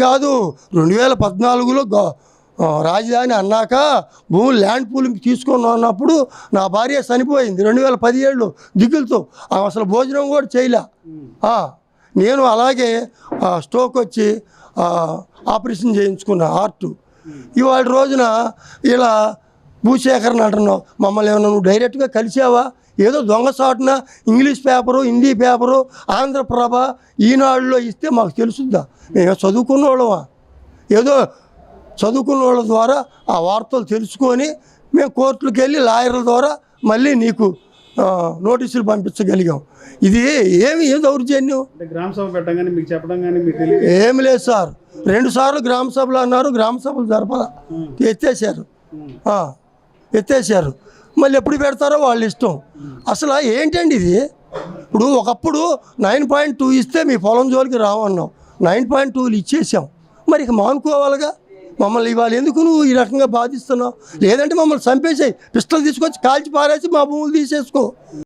కాదు 2014లో రాజధాని అన్నాక భూములు ల్యాండ్ పూలింగ్ తీసుకుని ఉన్నప్పుడు నా భార్య చనిపోయింది 2017లో దిగులుతో. అసలు భోజనం కూడా చేయలే. నేను అలాగే స్ట్రోక్ వచ్చి ఆపరేషన్ చేయించుకున్నా హార్ట్. ఇవాళ రోజున ఇలా భూసేకరణ అంటున్నావు. మమ్మల్ని ఏమన్నా నువ్వు డైరెక్ట్గా కలిసావా? ఏదో దొంగసాటున English paper, Hindi paper, Andhraprabha, ఈనాడులో ఇస్తే మాకు తెలుసుద్దా? మేము చదువుకున్న వాళ్ళమా? ఏదో చదువుకున్న వాళ్ళ ద్వారా ఆ వార్తలు తెలుసుకొని మేము కోర్టులకు వెళ్ళి లాయర్ల ద్వారా మళ్ళీ నీకు నోటీసులు పంపించగలిగాం. ఇది ఏం దౌర్జన్యం? గ్రామ సభ పెట్టగానే మీకు చెప్పడం కానీ మీకు ఏమి లేదు సార్. 2 సార్లు గ్రామ సభలు అన్నారు, గ్రామ సభలు జరపాల, ఎత్తేసారు. మళ్ళీ ఎప్పుడు పెడతారో వాళ్ళ ఇష్టం. అసలు ఏంటండి ఇది? ఇప్పుడు ఒకప్పుడు 9.2 ఇస్తే మీ పొలం జోలికి రావన్నావు, 9.2 ఇచ్చేసాం. మరి ఇక మానుకోవాలిగా. మమ్మల్ని ఇవాళ ఎందుకు నువ్వు ఈ రకంగా బాధిస్తున్నావు? లేదంటే మమ్మల్ని చంపేసాయి, పిస్టల్ తీసుకొచ్చి కాల్చి పారేసి మా భూములు తీసేసుకో.